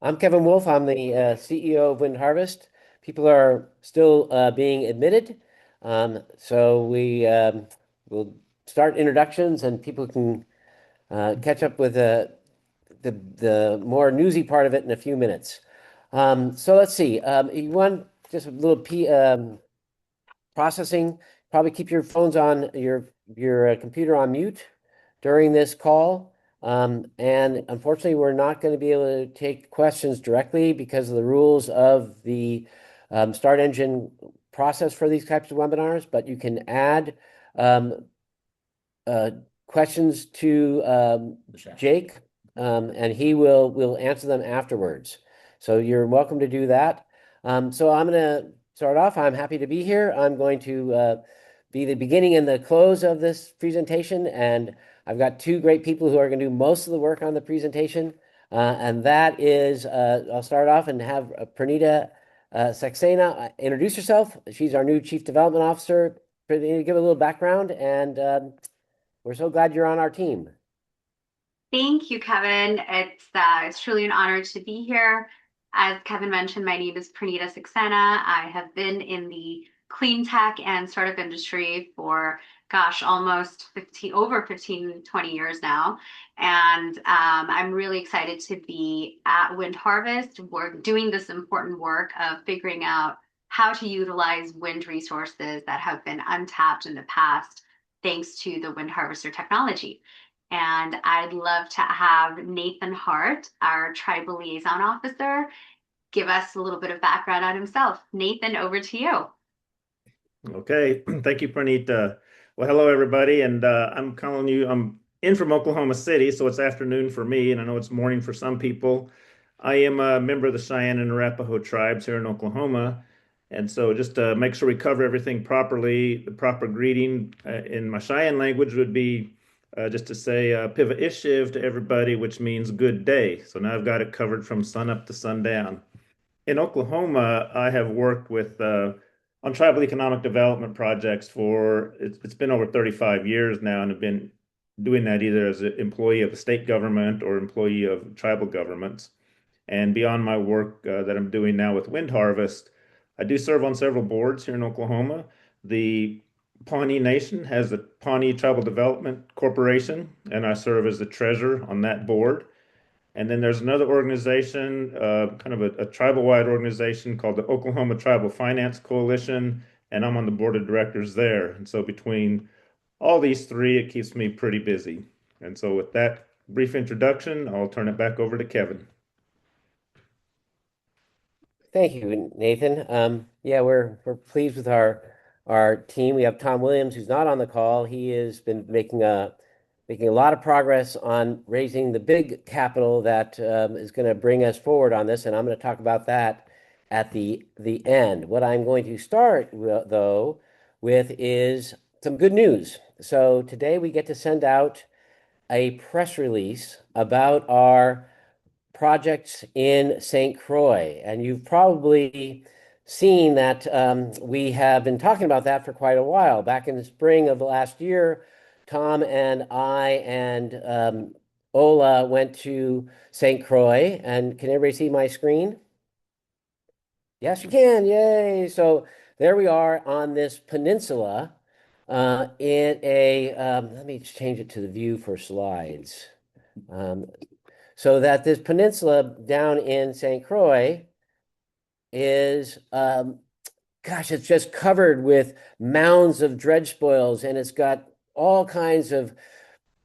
I'm Kevin Wolf. I'm the CEO of Wind Harvest. People are still being admitted. So will start introductions and people can catch up with the more newsy part of it in a few minutes. So let's see. You want just a little processing. Probably keep your phones on your computer on mute during this call. And unfortunately, we're not going to be able to take questions directly because of the rules of the Start Engine process for these types of webinars, but you can add um, uh, questions to Jake, and he will answer them afterwards. So you're welcome to do that. So I'm going to start off. I'm happy to be here. I'm going to be the beginning and the close of this presentation, and I've got two great people who are going to do most of the work on the presentation. And that is, I'll start off and have Pranita Saxena introduce herself. She's our new Chief Development Officer. Pranita, give a little background and we're so glad you're on our team. Thank you, Kevin. It's truly an honor to be here. As Kevin mentioned, my name is Pranita Saxena. I have been in the clean tech and startup industry for, gosh, almost 20 years now. And I'm really excited to be at Wind Harvest. We're doing this important work of figuring out how to utilize wind resources that have been untapped in the past, thanks to the Wind Harvester technology. And I'd love to have Nathan Hart, our tribal liaison officer, give us a little bit of background on himself. Nathan, over to you. Okay, thank you, Pranita. Well, hello, everybody, and I'm calling you. I'm in from Oklahoma City, so it's afternoon for me, and I know it's morning for some people. I am a member of the Cheyenne and Arapaho tribes here in Oklahoma, and so just to make sure we cover everything properly, the proper greeting in my Cheyenne language would be just to say "Piva Ishiv" to everybody, which means good day. So now I've got it covered from sun up to sundown. In Oklahoma, I have worked with on tribal economic development projects for it's been over 35 years now, and have been doing that either as an employee of the state government or employee of tribal governments. And beyond my work that I'm doing now with Wind Harvest, I do serve on several boards here in Oklahoma. The Pawnee Nation has the Pawnee Tribal Development Corporation, and I serve as the treasurer on that board. And then there's another organization, kind of a tribal-wide organization called the Oklahoma Tribal Finance Coalition, and I'm on the board of directors there. And so between all these three, it keeps me pretty busy. And so with that brief introduction, I'll turn it back over to Kevin. Thank you, Nathan. Yeah, we're pleased with our team. We have Tom Williams, who's not on the call. He has been making a lot of progress on raising the big capital that is going to bring us forward on this, and I'm going to talk about that at the end. What I'm going to start though with is some good news. So today we get to send out a press release about our projects in St. Croix. And you've probably seen that we have been talking about that for quite a while. Back in the spring of last year, Tom and I and Ola went to St. Croix. And can everybody see my screen? Yes, you can. Yay. So there we are on this peninsula in let me change it to the view for slides. Um, so that this peninsula down in St. Croix is, gosh, it's just covered with mounds of dredge spoils, and it's got all kinds of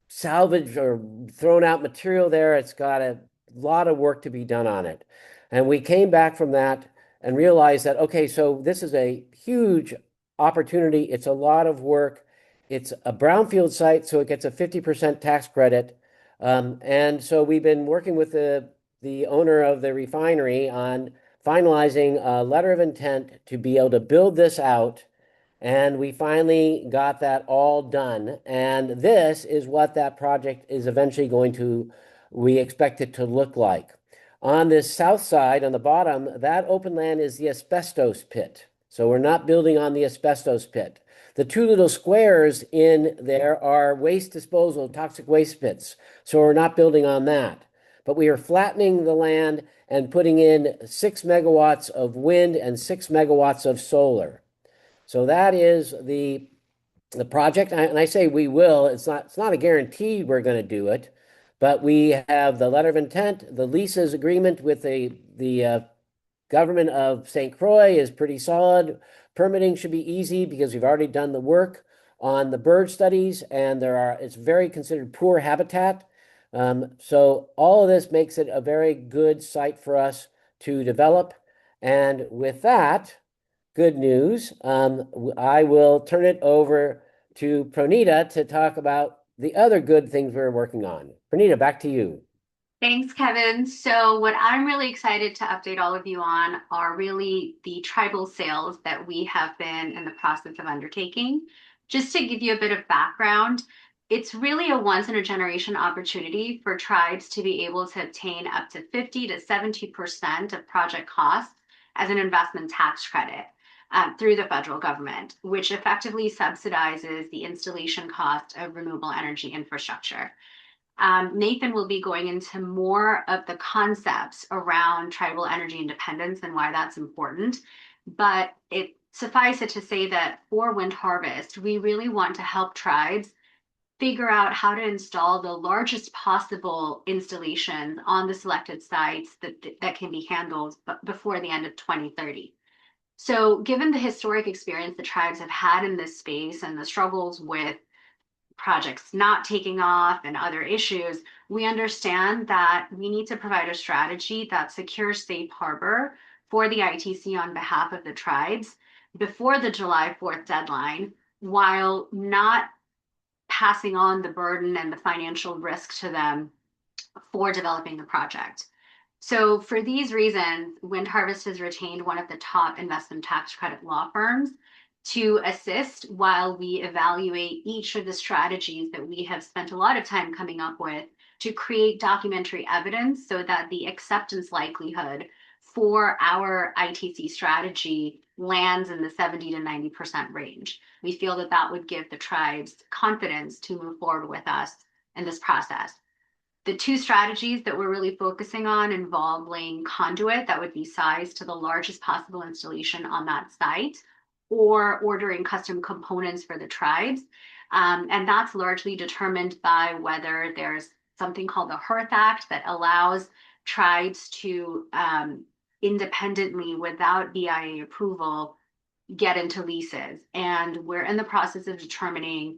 salvage or thrown out material there. It's got a lot of work to be done on it. And we came back from that and realized that, okay, so this is a huge opportunity. It's a lot of work. It's a brownfield site, so it gets a 50% tax credit. And so we've been working with the owner of the refinery on finalizing a letter of intent to be able to build this out. And we finally got that all done. And this is what that project is eventually going to, we expect it to look like. On this south side, on the bottom, that open land is the asbestos pit. So we're not building on the asbestos pit. The two little squares in there are waste disposal, toxic waste pits. So we're not building on that. But we are flattening the land and putting in 6 megawatts of wind and 6 megawatts of solar. So that is the project. And I say we will. It's not a guarantee we're going to do it, but we have the letter of intent, the leases agreement with the government of St. Croix is pretty solid. Permitting should be easy because we've already done the work on the bird studies, and it's very considered poor habitat. So all of this makes it a very good site for us to develop. And with that, good news. I will turn it over to Pronita to talk about the other good things we're working on. Pronita, back to you. Thanks, Kevin. So, what I'm really excited to update all of you on are really the tribal sales that we have been in the process of undertaking. Just to give you a bit of background, it's really a once in a generation opportunity for tribes to be able to obtain up to 50 to 70% of project costs as an investment tax credit through the federal government, which effectively subsidizes the installation cost of renewable energy infrastructure. Nathan will be going into more of the concepts around tribal energy independence and why that's important. But it suffice it to say that for Wind Harvest, we really want to help tribes figure out how to install the largest possible installations on the selected sites that can be handled before the end of 2030. So, given the historic experience the tribes have had in this space and the struggles with projects not taking off and other issues, we understand that we need to provide a strategy that secures safe harbor for the ITC on behalf of the tribes before the July 4th deadline, while not passing on the burden and the financial risk to them for developing the project. So, for these reasons, Wind Harvest has retained one of the top investment tax credit law firms to assist while we evaluate each of the strategies that we have spent a lot of time coming up with to create documentary evidence so that the acceptance likelihood for our ITC strategy lands in the 70 to 90% range. We feel that that would give the tribes confidence to move forward with us in this process. The two strategies that we're really focusing on involve laying conduit that would be sized to the largest possible installation on that site, or ordering custom components for the tribes. And that's largely determined by whether there's something called the Hearth Act that allows tribes to independently, without BIA approval, get into leases. And we're in the process of determining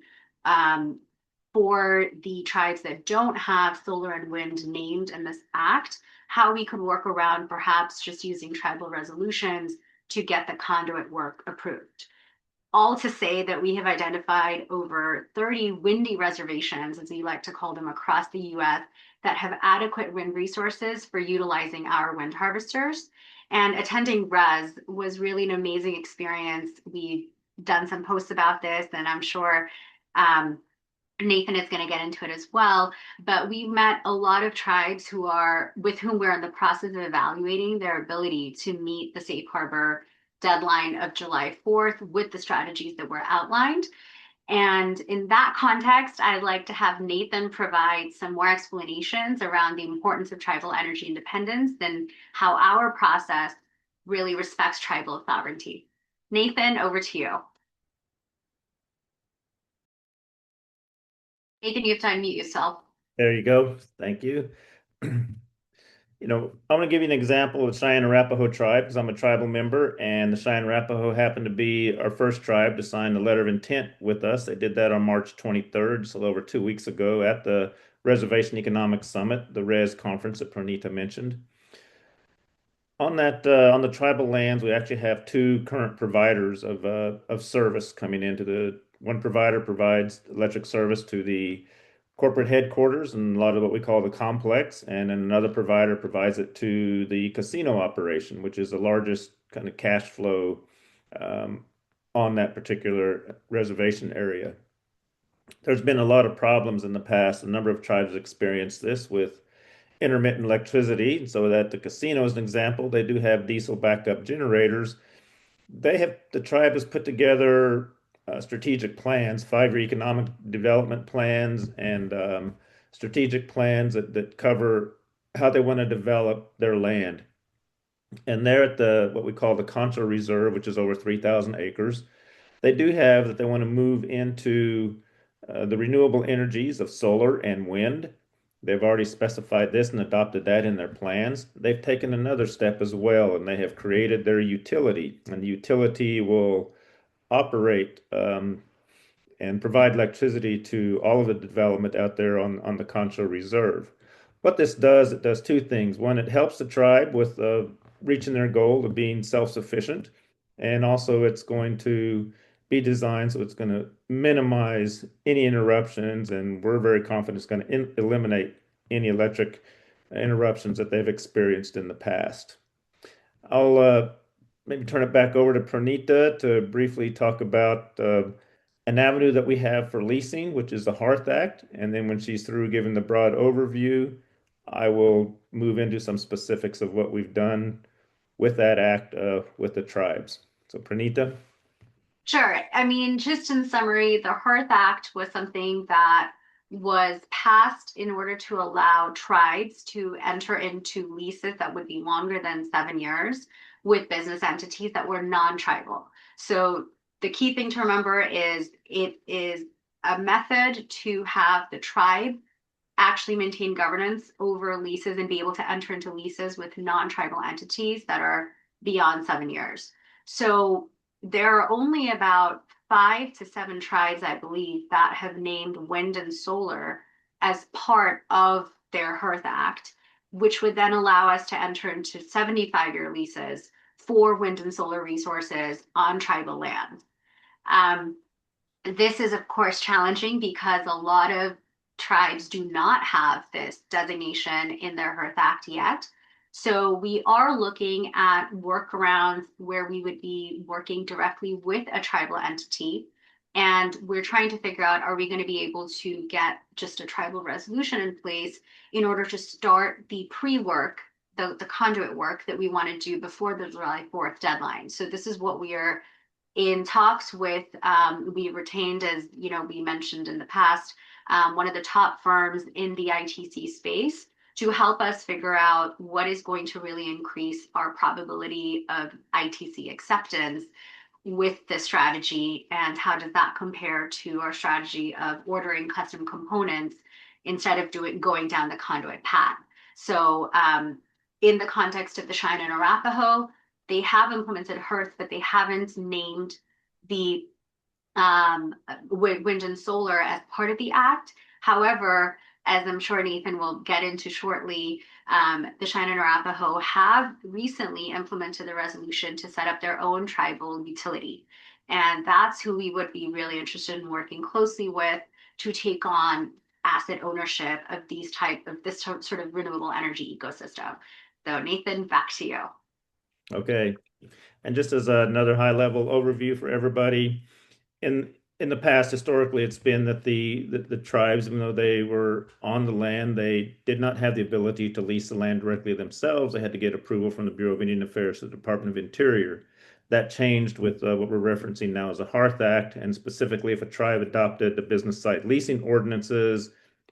for the tribes that don't have solar and wind named in this act, how we could work around perhaps just using tribal resolutions to get the conduit work approved. All to say that we have identified over 30 windy reservations, as we like to call them, across the US that have adequate wind resources for utilizing our wind harvesters. And attending RES was really an amazing experience. We've done some posts about this, and I'm sure Nathan is going to get into it as well, but we met a lot of tribes with whom we're in the process of evaluating their ability to meet the safe harbor deadline of July 4th with the strategies that were outlined. And in that context, I'd like to have Nathan provide some more explanations around the importance of tribal energy independence and how our process really respects tribal sovereignty. Nathan, over to you. Nathan, you have to unmute yourself. There you go. Thank you. I'm going to give you an example of the Cheyenne Arapaho tribe because I'm a tribal member, and the Cheyenne Arapaho happened to be our first tribe to sign the letter of intent with us. They did that on March 23rd, so over 2 weeks ago at the Reservation Economic Summit, the RES conference that Pranita mentioned. On the tribal lands, we actually have two current providers of service coming into the. One provider provides electric service to the corporate headquarters and a lot of what we call the complex, and then another provider provides it to the casino operation, which is the largest kind of cash flow on that particular reservation area. There's been a lot of problems in the past. A number of tribes experienced this with intermittent electricity. So that the casino is an example, they do have diesel backup generators. The tribe has put together strategic plans, 5-year economic development plans, and strategic plans that cover how they want to develop their land. And they're at the what we call the Concho Reserve, which is over 3,000 acres. They do have that they want to move into the renewable energies of solar and wind. They've already specified this and adopted that in their plans. They've taken another step as well, and they have created their utility. And the utility will operate and provide electricity to all of the development out there on the Concho Reserve. What this does, it does two things. One, it helps the tribe with reaching their goal of being self-sufficient, and also it's going to be designed so it's going to minimize any interruptions, and we're very confident it's going to eliminate any electric interruptions that they've experienced in the past. I'll maybe turn it back over to Pranita to briefly talk about an avenue that we have for leasing, which is the Hearth Act. And then when she's through giving the broad overview, I will move into some specifics of what we've done with that act with the tribes. So, Pranita. Sure. I mean, just in summary, the Hearth Act was something that was passed in order to allow tribes to enter into leases that would be longer than 7 years with business entities that were non-tribal. So the key thing to remember is it is a method to have the tribe actually maintain governance over leases and be able to enter into leases with non-tribal entities that are beyond 7 years. So there are only about 5 to 7 tribes, I believe, that have named wind and solar as part of their Hearth Act, which would then allow us to enter into 75-year leases for wind and solar resources on tribal land. Um, this is, of course, challenging because a lot of tribes do not have this designation in their Hearth Act yet. So we are looking at workarounds where we would be working directly with a tribal entity. And we're trying to figure out, are we going to be able to get just a tribal resolution in place in order to start the pre-work, the conduit work that we want to do before the July 4th deadline. So this is what we are in talks with. We retained, as you know, we mentioned in the past, one of the top firms in the ITC space to help us figure out what is going to really increase our probability of ITC acceptance with this strategy, and how does that compare to our strategy of ordering custom components instead of going down the conduit path. So in the context of the Cheyenne and Arapaho, they have implemented Hearth, but they haven't named the wind and solar as part of the act. However, as I'm sure Nathan will get into shortly, the Cheyenne and Arapaho have recently implemented a resolution to set up their own tribal utility. And that's who we would be really interested in working closely with to take on asset ownership of this sort of renewable energy ecosystem. So Nathan, back to you. Okay. And just as another high level overview for everybody, in in the past, historically, it's been that the tribes, even though they were on the land, they did not have the ability to lease the land directly themselves. They had to get approval from the Bureau of Indian Affairs, the Department of Interior. That changed with what we're referencing now as the Hearth Act, and specifically, if a tribe adopted the business site leasing ordinances,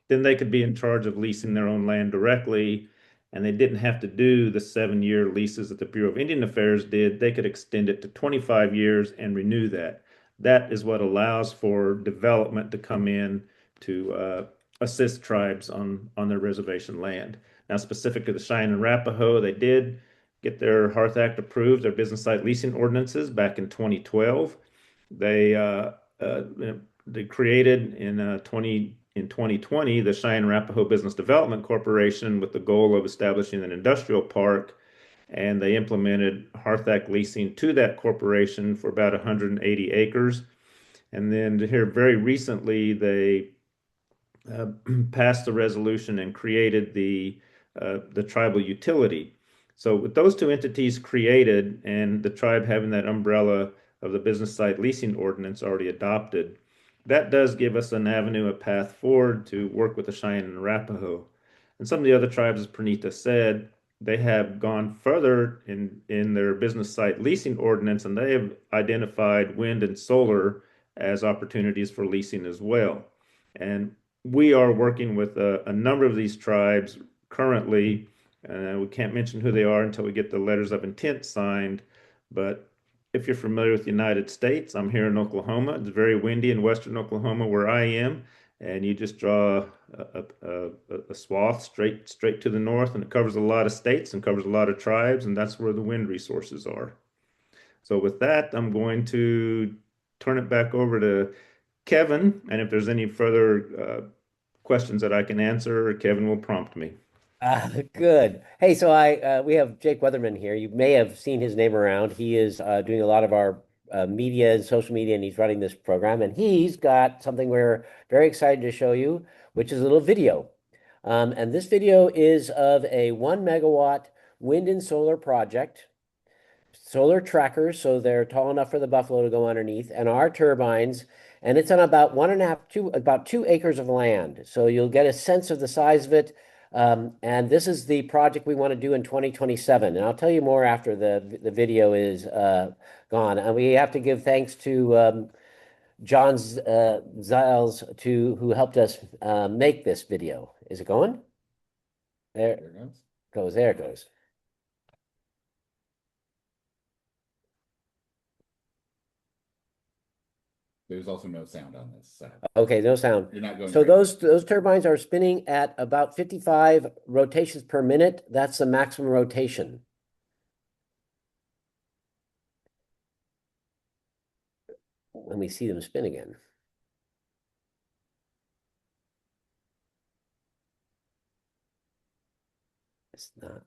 then they could be in charge of leasing their own land directly, and they didn't have to do the 7 year leases that the Bureau of Indian Affairs did. They could extend it to 25 years and renew that. That is what allows for development to come in to assist tribes on their reservation land. Now, specific to the Cheyenne and Arapaho, they did get their Hearth Act approved, their business site leasing ordinances back in 2012. They they created in 2020 the Cheyenne and Arapaho Business Development Corporation with the goal of establishing an industrial park, and they implemented Hearth Act leasing to that corporation for about 180 acres. And then here very recently, they uh, passed the resolution and created the tribal utility. So with those two entities created and the tribe having that umbrella of the business site leasing ordinance already adopted, that does give us an avenue, a path forward to work with the Cheyenne and Arapaho. And some of the other tribes, as Pranita said, they have gone further in their business site leasing ordinance, and they have identified wind and solar as opportunities for leasing as well. And we are working with a number of these tribes currently We can't mention who they are until we get the letters of intent signed. But if you're familiar with the United States, I'm here in Oklahoma. It's very windy in western Oklahoma where I am, and you just draw a swath straight to the north, and it covers a lot of states and covers a lot of tribes, and that's where the wind resources are. So with that, I'm going to turn it back over to Kevin, and if there's any further questions that I can answer, Kevin will prompt me. Good. Hey, so we have Jake Weatherman here. You may have seen his name around. He is doing a lot of our media and social media, and he's running this program. And he's got something we're very excited to show you, which is a little video. And this video is of a 1 megawatt wind and solar project, solar trackers, so they're tall enough for the buffalo to go underneath, and our turbines. And it's on about 1.5, about 2 acres of land. So you'll get a sense of the size of it. And this is the project we want to do in 2027. And I'll tell you more after the video is gone. And we have to give thanks to John Ziles who helped us make this video. Is it going? There There it goes. goes. There it goes. There's also no sound on this side. Okay, no sound. You're not going So crazy. those turbines are spinning at about 55 rotations per minute. That's the maximum rotation. Let me see them spin again. It's not.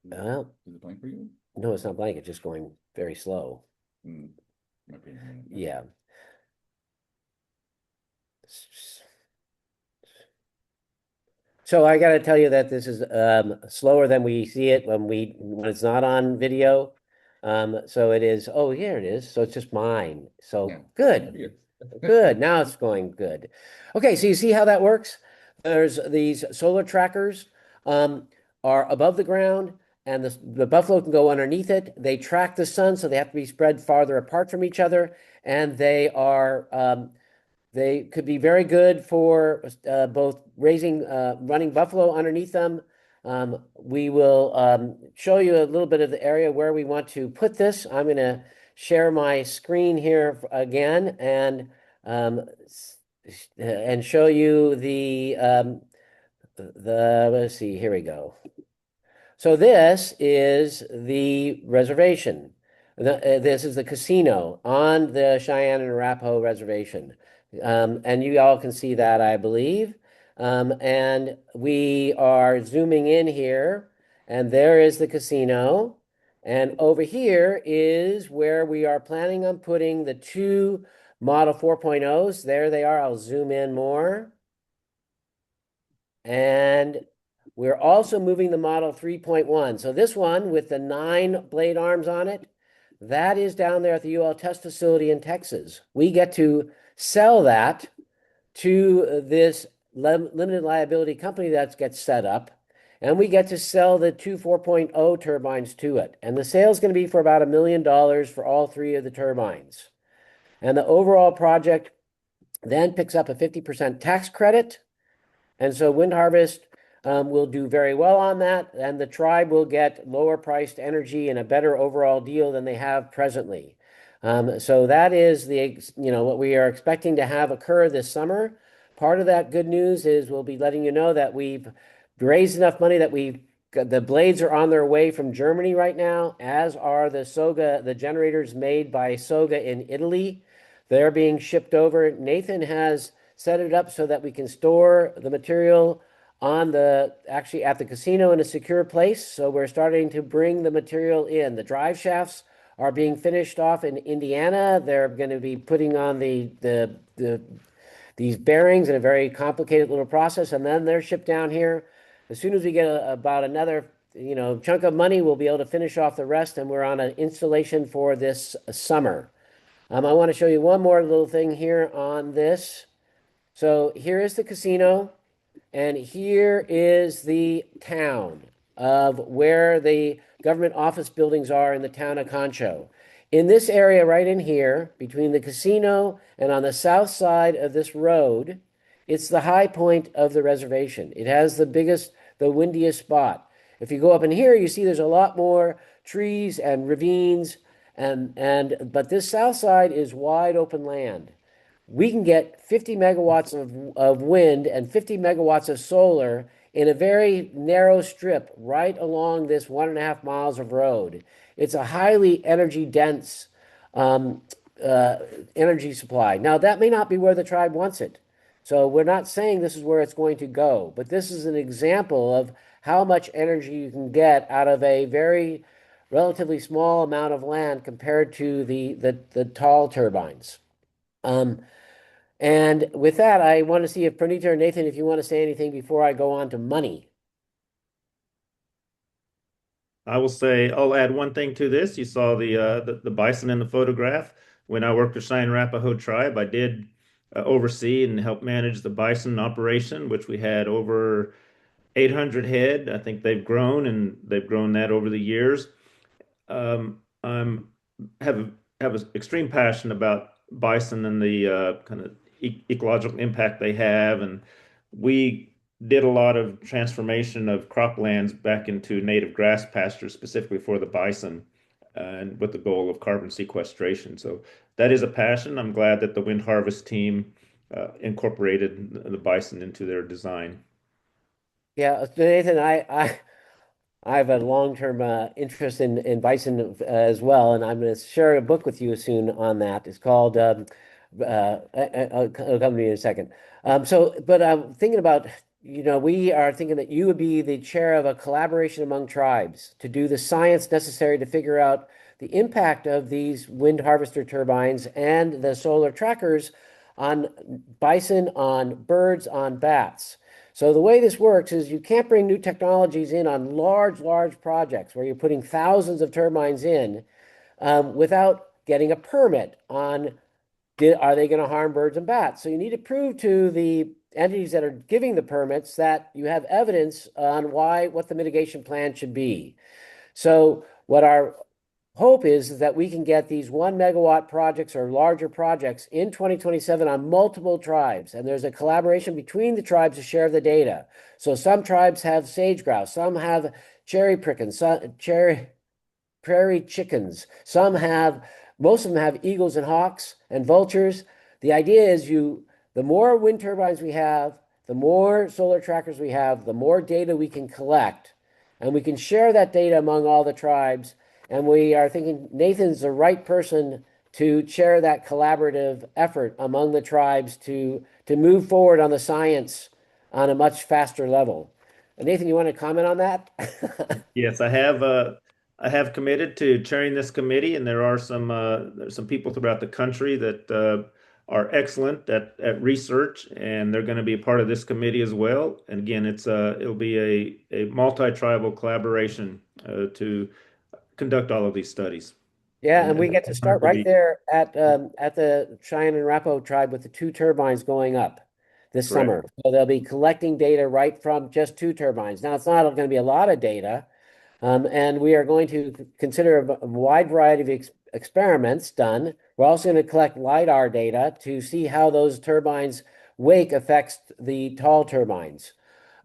Well, Is it blank for you? no, it's not blank. It's just going very slow. Might be a minute. Yeah. So I got to tell you that this is slower than we see it when it's not on video. So it is. Oh, here it is. So it's just mine. So Yeah. good. Here. Good. Now it's going good. Okay, so you see how that works? There's these solar trackers are above the ground, and the buffalo can go underneath it. They track the sun, so they have to be spread farther apart from each other, and they could be very good for both running buffalo underneath them. We will show you a little bit of the area where we want to put this. I'm going to share my screen here again and show you let's see, here we go. So this is the reservation. This is the casino on the Cheyenne and Arapaho Reservation. And you all can see that, I believe. And we are zooming in here, and there is the casino. And over here is where we are planning on putting the two Model 4.0s. There they are. I'll zoom in more. And we're also moving the Model 3.1. So this one with the 9 blade arms on it, that is down there at the UL test facility in Texas. We get to sell that to this limited liability company that gets set up, and we get to sell the two 4.0 turbines to it. And the sale is going to be for about $1 million for all 3 of the turbines. And the overall project then picks up a 50% tax credit. And so Wind Harvest will do very well on that, and the tribe will get lower priced energy and a better overall deal than they have presently. So that is what we are expecting to have occur this summer. Part of that good news is we'll be letting you know that we've raised enough money that the blades are on their way from Germany right now, as are the generators made by Soga in Italy. They're being shipped over. Nathan has set it up so that we can store the material actually at the casino in a secure place. So we're starting to bring the material in. The drive shafts are being finished off in Indiana. They're going to be putting on these bearings in a very complicated little process, and then they're shipped down here. As soon as we get about another chunk of money, we'll be able to finish off the rest, and we're on an installation for this summer. I want to show you one more little thing here on this. So here is the casino, and here is the town of where the government office buildings are in the town of Concho. In this area right in here, between the casino and on the south side of this road, It's the high point of the reservation. It has the windiest spot. If you go up in here, you see there's a lot more trees and ravines, but this south side is wide open land. We can get 50 megawatts of wind and 50 megawatts of solar in a very narrow strip right along this 1.5 miles of road. It's a highly energy dense um, uh, energy supply. Now, that may not be where the tribe wants it. So we're not saying this is where it's going to go, but this is an example of how much energy you can get out of a very relatively small amount of land compared to the tall turbines. Um, and with that, I want to see if Pranita or Nathan, if you want to say anything before I go on to money. I will say, I'll add one thing to this. You saw the bison in the photograph. When I worked with Cheyenne Arapaho Tribe, I did oversee and help manage the bison operation, which we had over 800 head. I think they've grown that over the years. I'm have an extreme passion about bison and the kind of ecological impact they have, and we did a lot of transformation of croplands back into native grass pastures specifically for the bison, and with the goal of carbon sequestration. So that is a passion. I'm glad that the wind harvest team incorporated the bison into their design. Yeah, Nathan, I have a long-term interest in bison as well, and I'm going to share a book with you soon on that. It's called I'll come to you in a second. But I'm thinking about, we are thinking that you would be the chair of a collaboration among tribes to do the science necessary to figure out the impact of these wind harvester turbines and the solar trackers on bison, on birds, on bats. So the way this works is you can't bring new technologies in on large projects where you're putting thousands of turbines in without getting a permit on are they going to harm birds and bats. So you need to prove to the entities that are giving the permits that you have evidence on what the mitigation plan should be. So what our hope is that we can get these 1 megawatt projects or larger projects in 2027 on multiple tribes. And there's a collaboration between the tribes to share the data. So some tribes have sage grouse, some have cherry prickens, cherry prairie chickens. Most of them have eagles and hawks and vultures. The idea is the more wind turbines we have, the more solar trackers we have, the more data we can collect, and we can share that data among all the tribes. And we are thinking Nathan's the right person to chair that collaborative effort among the tribes to move forward on the science on a much faster level. Nathan, you want to comment on that? Yes, I have committed to chairing this committee, and there's some people throughout the country that are excellent at research, and they're going to be a part of this committee as well. And again, it'll be a multi-tribal collaboration to conduct all of these studies. Yeah, and And we get to start honored to right be there at the Cheyenne and Arapaho tribe with the two turbines going up this correct. summer. So they'll be collecting data right from just two turbines. Now it's not going to be a lot of data, and we are going to consider a wide variety of experiments done. We're also going to collect LiDAR data to see how those turbines' wake affects the tall turbines.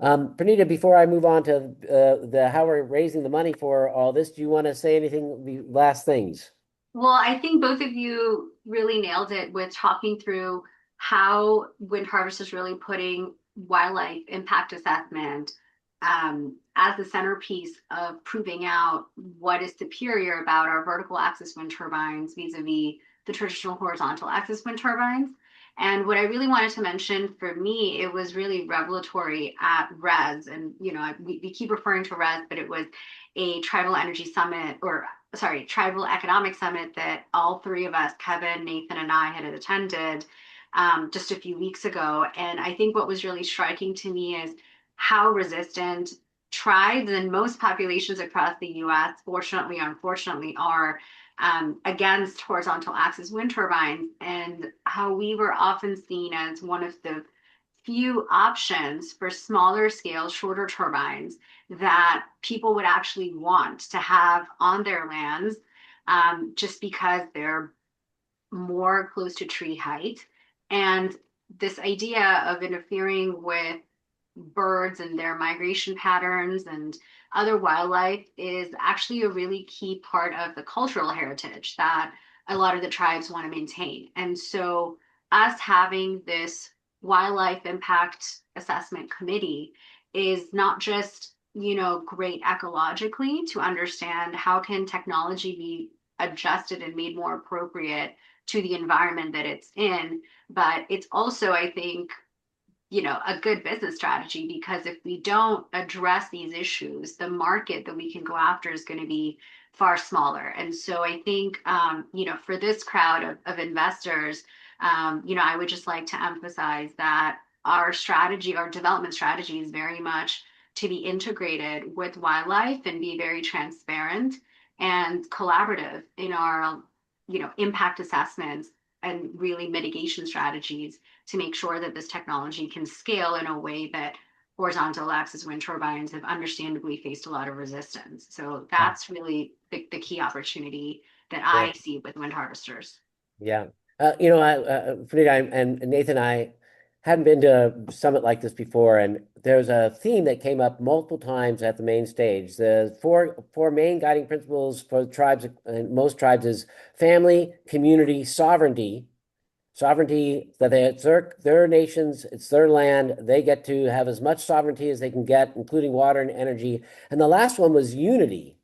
Pranita, before I move on to the how we're raising the money for all this, do you want to say anything, the last things? Well, I think both of you really nailed it with talking through how wind harvest is really putting wildlife impact assessment as the centerpiece of proving out what is superior about our vertical axis wind turbines vis-a-vis the traditional horizontal axis wind turbines. And what I really wanted to mention for me, it was really revelatory at RES. And, we keep referring to RES, but it was a tribal energy summit, or sorry, tribal economic summit that all three of us, Kevin, Nathan, and I had attended just a few weeks ago. And I think what was really striking to me is how resistant tribes and most populations across the US, fortunately, unfortunately, are against horizontal axis wind turbines, and how we were often seen as one of the few options for smaller scale, shorter turbines that people would actually want to have on their lands, just because they're more close to tree height. And this idea of interfering with birds and their migration patterns and other wildlife is actually a really key part of the cultural heritage that a lot of the tribes want to maintain. And so, us having this wildlife impact assessment committee is not just, great ecologically to understand how can technology be adjusted and made more appropriate to the environment that it's in, but it's also, I think, a good business strategy, because if we don't address these issues, the market that we can go after is going to be far smaller. And so I think, for this crowd of investors, I would just like to emphasize that our strategy, our development strategy is very much to be integrated with wildlife and be very transparent and collaborative in our, impact assessments and really mitigation strategies to make sure that this technology can scale in a way that horizontal axis wind turbines have understandably faced a lot of resistance. So that's really the key opportunity that Yeah. I see with wind harvesters. Yeah. Frida and Nathan, I hadn't been to a summit like this before, and there's a theme that came up multiple times at the main stage. The four main guiding principles for the tribes, and most tribes, is family, community, sovereignty. Sovereignty, that it's their nations, it's their land. They get to have as much sovereignty as they can get, including water and energy. And the last one was unity.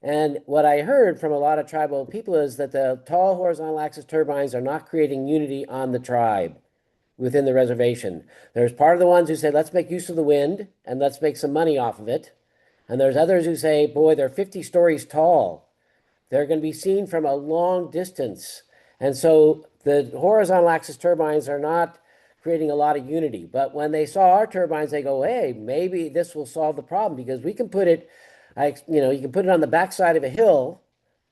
And what I heard from a lot of tribal people is that the tall horizontal axis turbines are not creating unity on the tribe within the reservation. There's part of the ones who say, let's make use of the wind and let's make some money off of it. And there's others who say, boy, they're 50 stories tall. They're going to be seen from a long distance. And so the horizontal axis turbines are not creating a lot of unity. But when they saw our turbines, they go, hey, maybe this will solve the problem, because we can put it, you can put it on the backside of a hill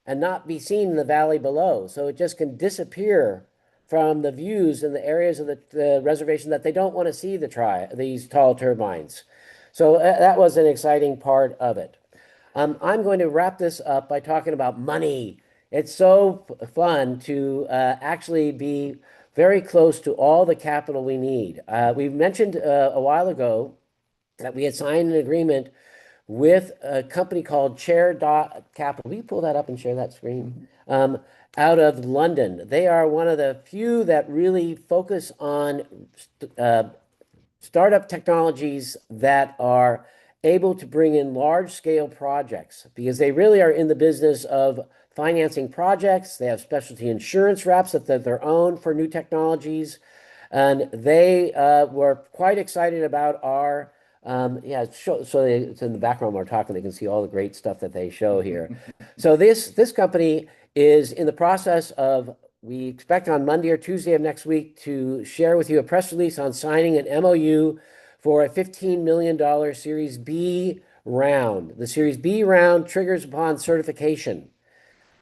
and not be seen in the valley below. So it just can disappear from the views in the areas of the reservation that they don't want to see these tall turbines. So that was an exciting part of it. I'm going to wrap this up by talking about money. It's so fun to actually be very close to all the capital we need. We mentioned a while ago that we had signed an agreement with a company called Chair Dot Capital. Will you pull that up and share that screen? Out of London. They are one of the few that really focus on uh, startup technologies that are able to bring in large scale projects, because they really are in the business of financing projects. They have specialty insurance reps that their own for new technologies. And they were quite excited about our, yeah, it's in the background when we're talking, they can see all the great stuff that they show here. So this company is in the process of, we expect on Monday or Tuesday of next week to share with you a press release on signing an MOU for a $15 million Series B round. The Series B round triggers upon certification.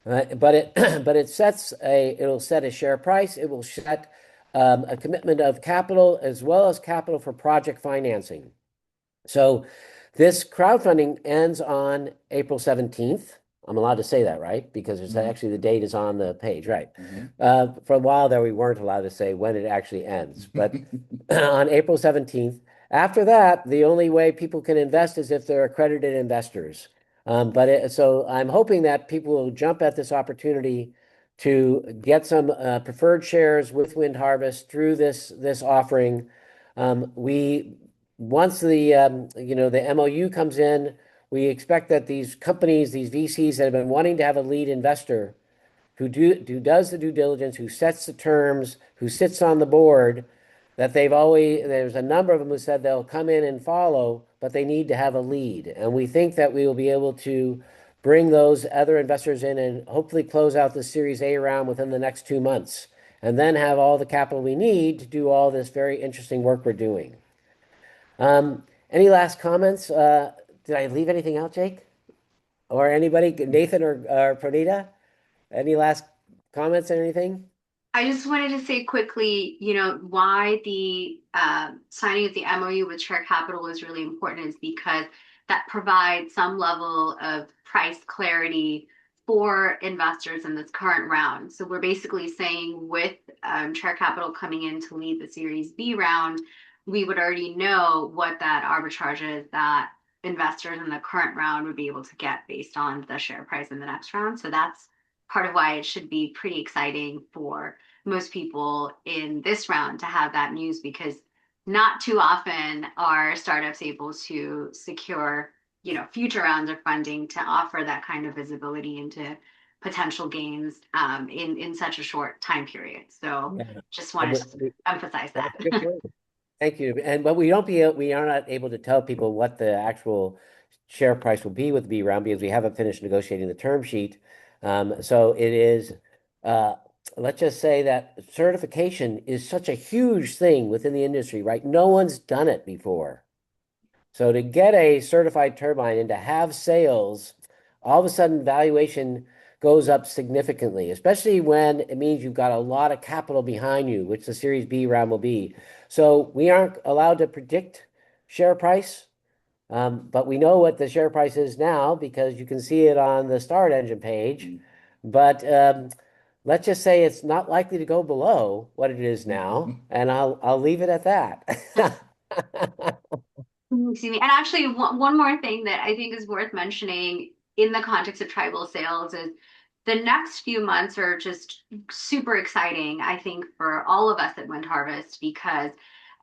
But it but it'll set a share price. It will set a commitment of capital as well as capital for project financing. So this crowdfunding ends on April 17th. I'm allowed to say that, right? Because it's actually the date is on the page, right? For a while there, we weren't allowed to say when it actually ends, but on April 17th. After that, the only way people can invest is if they're accredited investors. So I'm hoping that people will jump at this opportunity to get some preferred shares with Wind Harvest through this offering. We Once the MOU comes in, we expect that these companies, these VCs that have been wanting to have a lead investor who does the due diligence, who sets the terms, who sits on the board, that there's a number of them who said they'll come in and follow, but they need to have a lead. And we think that we will be able to bring those other investors in and hopefully close out the Series A round within the next 2 months, and then have all the capital we need to do all this very interesting work we're doing. Any last comments? Did I leave anything out, Jake? Or anybody, Nathan or Pranita? Any last comments or anything? I just wanted to say quickly, why the signing of the MOU with Share Capital is really important is because that provides some level of price clarity for investors in this current round. So we're basically saying with Chair Capital coming in to lead the Series B round, we would already know what that arbitrage is that investors in the current round would be able to get based on the share price in the next round. So that's part of why it should be pretty exciting for most people in this round to have that news, because not too often are startups able to secure, future rounds of funding to offer that kind of visibility into potential gains in such a short time period. So Yeah. just And wanted to emphasize that's that. good point. Thank you. And but we are not able to tell people what the actual share price will be with the B round because we haven't finished negotiating the term sheet. So it is, uh, let's just say that certification is such a huge thing within the industry, right? No one's done it before. So to get a certified turbine and to have sales, all of a sudden valuation goes up significantly, especially when it means you've got a lot of capital behind you, which the Series B round will be. So we aren't allowed to predict share price, but we know what the share price is now because you can see it on the Start Engine page. But let's just say it's not likely to go below what it is now, and I'll leave it at that. Excuse me. And actually, one more thing that I think is worth mentioning in the context of tribal sales is the next few months are just super exciting, I think, for all of us at Wind Harvest, because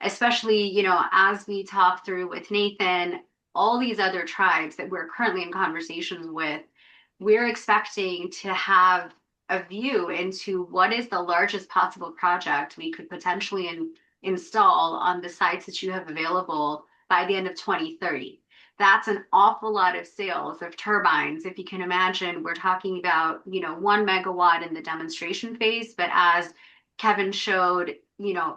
especially, as we talk through with Nathan, all these other tribes that we're currently in conversations with, we're expecting to have a view into what is the largest possible project we could potentially install on the sites that you have available by the end of 2030. That's an awful lot of sales of turbines. If you can imagine, we're talking about, 1 megawatt in the demonstration phase, but as Kevin showed,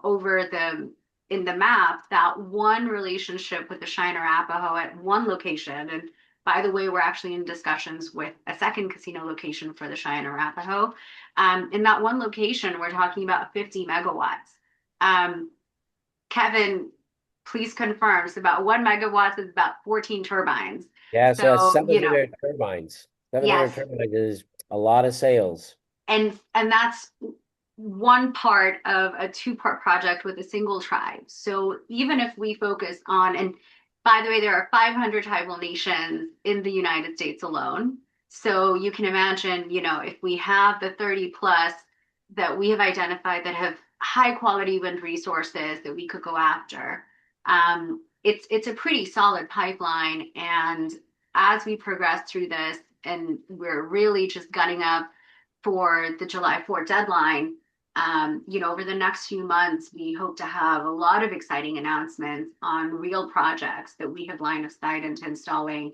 over in the map, that one relationship with the Cheyenne Arapaho at one location. And by the way, we're actually in discussions with a second casino location for the Cheyenne Arapaho. In that one location, we're talking about 50 megawatts. Kevin, please confirm. So about 1 megawatt is about 14 turbines. Yeah, so that's So, 700 turbines. 700 yes. turbines is a lot of sales. And that's one part of a two-part project with a single tribe. So even if we focus on, and by the way, there are 500 tribal nations in the United States alone. So you can imagine, if we have the 30 plus that we have identified that have high quality wind resources that we could go after, it's a pretty solid pipeline. And as we progress through this, and we're really just gunning up for the July 4th deadline, over the next few months, we hope to have a lot of exciting announcements on real projects that we have line of sight into installing,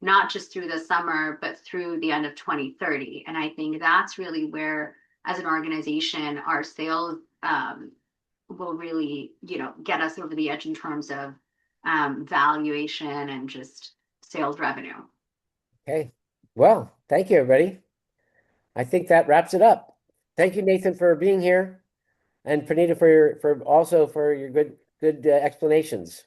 not just through the summer, but through the end of 2030. And I think that's really where, as an organization, our sales will really, get us over the edge in terms of valuation and just sales revenue. Okay. Well, thank you, everybody. I think that wraps it up. Thank you, Nathan, for being here, and Pranita for your good explanations.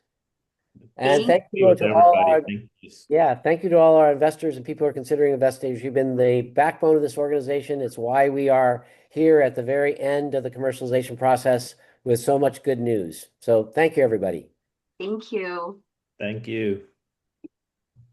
And Thank Be with to all everybody. our Thank you. thank you to all our investors and people who are considering investing. You've been the backbone of this organization. It's why we are here at the very end of the commercialization process with so much good news. So thank you, everybody. you. Thank you.